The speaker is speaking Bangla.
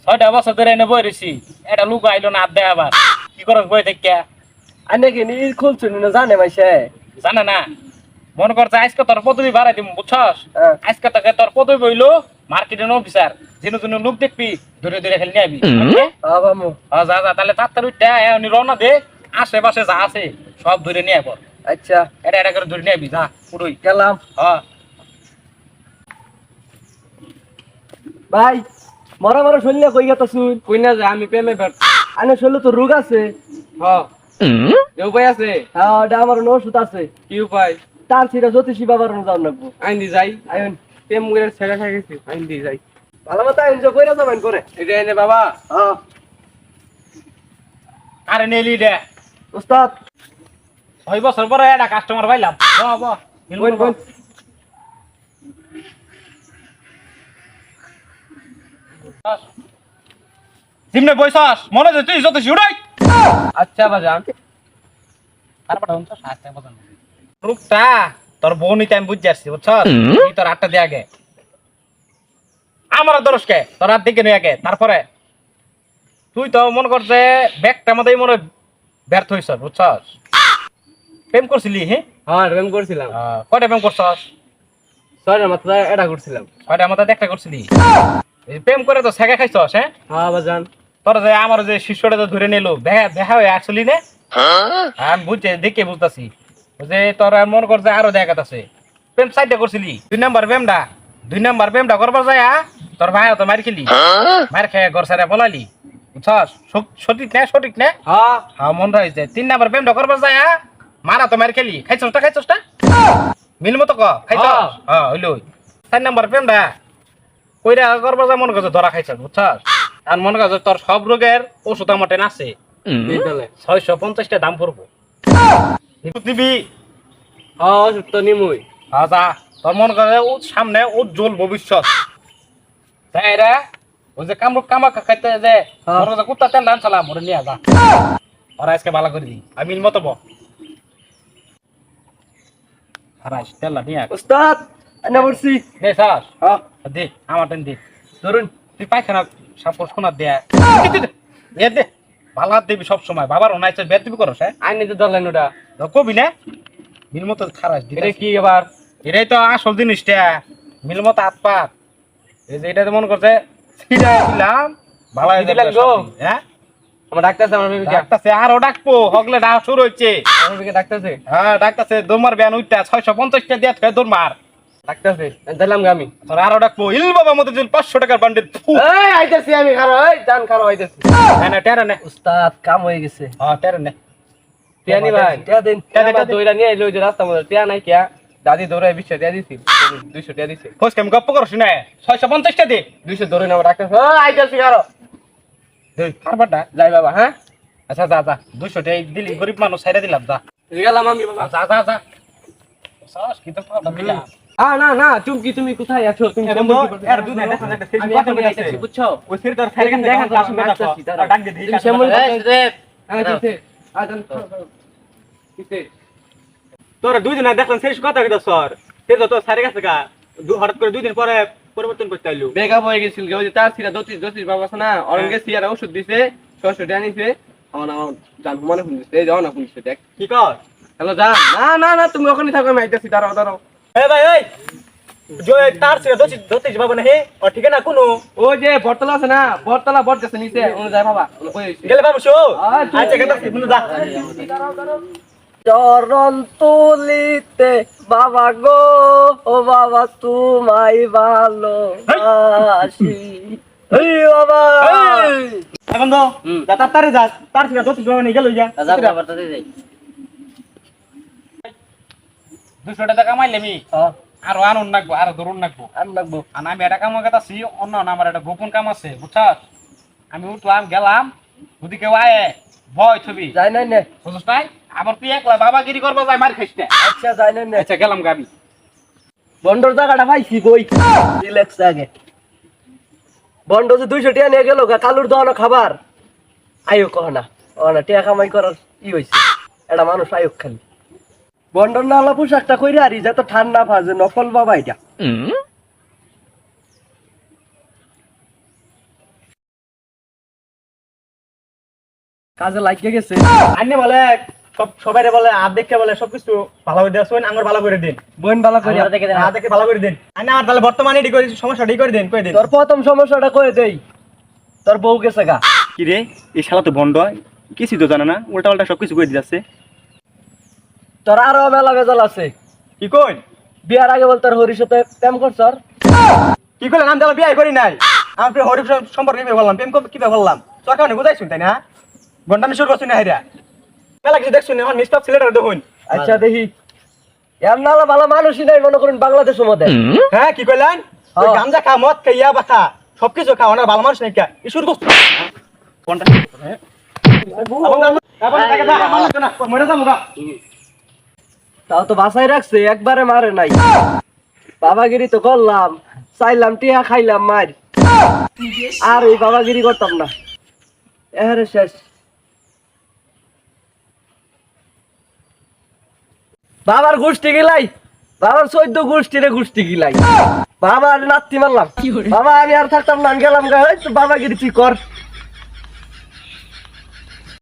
6টা বছর ধরে এনে বই রইছি এটা লুক আইলো না আদে আবার কি করস বই থেকে আনে কি নি খুলছুনি না জানে মাইছে জানা না মনে করছে আজকে তোর পদবি বাড়াই দিম বুঝছস হ্যাঁ। আজকে তোকে তোর পদবি হইলো মার্কেটের অফিসার যেন যেন লোক দেখবি ধরে ধরে খেলে নিয়ে আবি বামু যা যা তাহলে তাড়াতাড়ি উঠতে এমনি রওনা দে আশেপাশে যা আছে সব ধরে নিয়ে আবার আচ্ছা এটা এটা করে ধরে নিয়ে আবি যা পুরোই গেলাম হ্যাঁ ভাই মরা মরা শুনলে কই গেত শুন কই না যে আমি প্রেমে ব্যর্থ। আনে শুনলে তো রোগ আছে হ্যাঁ এ উপায় আছে? হ্যাঁ ওটা আমার ওষুধ আছে কি উপায়? তার ছিটা জ্যোতিষী বাবার যাও নাকবো আইন দি যাই। আইন প্রেম করে ছেড়ে খাই গেছি, আইন দি যাই। ভালো মতো আইন কইরা যাবেন করে এটা এনে বাবা। হ্যাঁ আরে নেলি রে উস্তাদ 6 বছর পরে একটা কাস্টমার পাইলাম বাহ বাহ কোন কোন জিমনে বইছস মনে যে তুই যত শুড়াই আচ্ছা বাজান। তারপরে হন তো 7টা বাজান রূপটা তোর বোনই টাইম বুঝ যাচ্ছি বুঝছস তুই তোর 8টা দিয়ে আগে আমার দরজকে তোর হাত দিকে নিয়ে আগে তারপরে তুই তো মনে করছে ব্যাগটার মধ্যেই মনে ব্যর্থ হইছ বুঝছস প্রেম করছিলি হ্যাঁ হ্যাঁ প্রেম করছিলাম। কয়টা প্রেম করছস সরি মাত্র এটা করছিলাম। কয়টা মধ্যে একটা করছিলি এই প্রেম করে তো শেখা খাইছস হ্যাঁ হ্যাঁ বাজান। তোর যে আমার যে শিষ্যটা তো ধরে নিল দেখা হয়ে আসলি নে আমি বুঝছি দেখে বুঝতেছি যে তোর মন করছে আরো দেখা আছে প্রেম সাইডটা করছিলি 2 নাম্বার প্রেমটা করবার যায় তোর ভাই তো মার খেলি মার খেয়ে ঘর সারা বলালি বুঝছস সঠিক না হ্যাঁ হ্যাঁ মন রয়েছে 3 নাম্বার প্রেমটা করবার যায় মারা তো মার খেলি খাইছসটা মিল মতো খাইছস হ্যাঁ হইলো 4 নাম্বার প্রেমটা কইরা করবার যায় মনে করছে ধরা খাইছস বুঝছস আর মনে করছে তোর সব রোগের ওষুধ আমার টেন আছে বিদ্যালয় 650টা দাম পড়বো নিবি হ্যাঁ ওষুধ তো নিমুই। আচ্ছা তোর মনে করে সামনে উজ্জ্বল ভবিষ্যৎ তাই রে ওই যে কামরূপ কামাখা খাইতে যে ওরা যে কুত্তা তেল ডান চালাম ওরা নিয়ে যা ওরা আজকে ভালো করে দিই আমি মিল মতো হারাইস তেল নিয়ে উস্তাদ আনে বলছি দে সাস হ্যাঁ দে আমার টেন দে ধরুন তুই পায়খানা সাপোর্ট শোনার দে দে ভালো হাত দিবি সবসময় বাবার অনাইছে বের দিবি করস হ্যাঁ আইন নিতে ধরলেন ওটা। তো কবি না মিল মতো খারাস এটা কি আবার? এটাই তো আসল জিনিসটা মিল মতো হাত পাত এই যে এটা মনে করছে ছিড়াই দিলাম ভালো হয়ে দিলেন যাবে গো? সব দিন, হ্যাঁ আমার ডাক্তারছে, আমার বেবিকে ডাক্তারছে আরো ডাকবো হগলে ডাক শুরু হচ্ছে আমার বেবিকে ডাক্তারছে হ্যাঁ ডাক্তারছে দৌমার ব্যান উঠটা 650টা দিয়ে থয়ে দৌড় ডাক্তারছে দিলাম আমি। তোর আরো ডাকবো ইল বাবা মতো যদি 500 টাকার বান্ডেল এই আইতাছি আমি, খারো এই জান খারো আইতাছি। না টেরা নে উস্তাদ কাম হয়ে গেছে হ্যাঁ টেরা নে টিয়ানি ভাই টিয়া দিন টিয়া দইরা নিয়ে এলো ওই যে রাস্তার মধ্যে, টিয়া নাই কিয়া দাদি দৌড়ায় 20 টিয়া দিছি, 200 টিয়া দিছে। খোঁজ কেমন গপ্প করছ না 650টা দে 200 ধরে না আমার ডাক্তার আইতাছি খারো। দে কারবারটা যাই বাবা হ্যাঁ। আচ্ছা যা 200 টাকা দিলি গরিব মানুষ ছাইরা দিলাম যা গেলাম আমি বাবা। যা সাস কি তো কথা দিলাম না না তুমি কোথায় আছো? তুমি এ বন্ধু, এর দুধ নাই, দেখো, দেখো, আমি কথা এখনই বলে আইতাছি, আছে। বুঝছো? ওই সির তোর ফেরে গেছে দেখেন, দেখো, আমি দেখো, আসতেছি, দাঁড়াও। ডাক দে দিই তুমি শ্যামল কাছে। তোর 2 দিন দেখলাম শেষ কথা কইতা সর সে তো তোর সারে গেছে গা হঠাৎ করে 2 দিন পরে পরিবর্তন করতে আইলো বেকআপ হয়ে গেছিল, ওই যে তার ছিলা দতিস বাবা আছে না, অরঙ্গে গেছি আর ওষুধ দিছে 600 টাকা নিছে। আমার জান মানে ফোন দিছে, এই যাও না ফোন দিছে দেখ। কি কর হ্যালো জান, না তুমি ওখানেই থাকো, আমি আইতাছি, দাঁড়াও। এ ভাই এই जो तार से দতিস বাবা না হে আর ঠিক না কোনো ওই যে বটতলা আছে না, বটতলা বট গেছে নিচে, ওখানে যায় বাবা, ওখানে কই হইছে। গেলে বাবু শো আচ্ছা, আচ্ছা কেন শুনে যা চরণ তুলিতে বাবা গো ও বাবা তোমায় ভালোবাসি এই বাবা এখন তো যা তাড়াতাড়ি যা তার থেকে দতিস বাবা নিয়ে গেল যা যা বাবা তাতে যাই 200 টাকা কামাইলে আমি হ্যাঁ আর আনুন নাকবো আর ধরুন নাকবো আন লাগবো আর আমি এটা কাম করতেছি অন্য না আমার একটা গোপন কাম আছে বুঝছস আমি উঠলাম গেলাম ওদিকে আয়ে ভয় ছবি যাই নাই নে বুঝছস তাই আবার তুই একলা বাবাগিরি করবো যাই মার খাইস না আচ্ছা যাই নাই নে আচ্ছা গেলাম গাবি বন্ডর জায়গাটা পাইছি কই রিল্যাক্স আগে বন্ড যে 200 টাকা নিয়ে গেল কালুর দোকানে খাবার আয়ো কহ না টাকা কামাই করার ই হইছে এটা মানুষ আয়ুক খালি বন্ডর নালা পোশাকটা কইরা আরি যত ঠান্ডা ফাজে নকল বাবা এটা কাজে লাগিয়ে গেছে। আইনে বলে সবাই বলে আর দেখে বলে সবকিছু ভালো করে দেন, আঙ্গুর ভালো করে দিন, বোন বালা করে দেখে ভালো করে দিন। আইনে আমার তাহলে বর্তমানে এডি করে সমস্যা এডি করে দিন, কই দিন। তোর প্রথম সমস্যাটা কয়ে দেই, তোর বউ গেছে গা। কি রে এই শালা তো ভন্ড, কিছু তো জানে না, উল্টা পাল্টা সবকিছু করে দিচ্ছে। তোর আরো মেলা বেজাল আছে। কি কই? বিয়ার আগে বল তোর হরির সাথে প্রেম করছর। কি করলেন? আমি তাহলে বিয়ে করি নাই, আমার প্রিয় হরিফ সম্পর্কে কি বললাম, প্রেম কিভাবে বললাম? সরকার বুঝাইছুন তাই না? ঘন্টা শুরু করছি না হেরা মেলা কিছু দেখছুন, এখন নিষ্পাপ ছেলেটা দেখুন। আচ্ছা দেখি, এর নালা ভালো মানুষই নাই মনে করেন বাংলাদেশের মধ্যে। হ্যাঁ কি কইলেন? ওই গাঞ্জা খা, মদ খা, ইয়া বা খা, সবকিছু খা, ওনার ভালো মানুষ নাই কা শুরু করছি। কোনটা তাও তো বাসায় রাখছে, একবারে মারে নাই। বাবাগিরি তো করলাম, চাইলাম টিয়া খাইলাম মার, আর এই বাবাগিরি করতাম না। এহারে শেষ। বাবার গোষ্ঠী গিলাই, বাবার 14 গোষ্ঠীরে গোষ্ঠী গিলাই, বাবার নাতি মারলাম। বাবা আমি আর থাকতাম না, আমি গেলাম গা, বাবাগিরি তুই কর।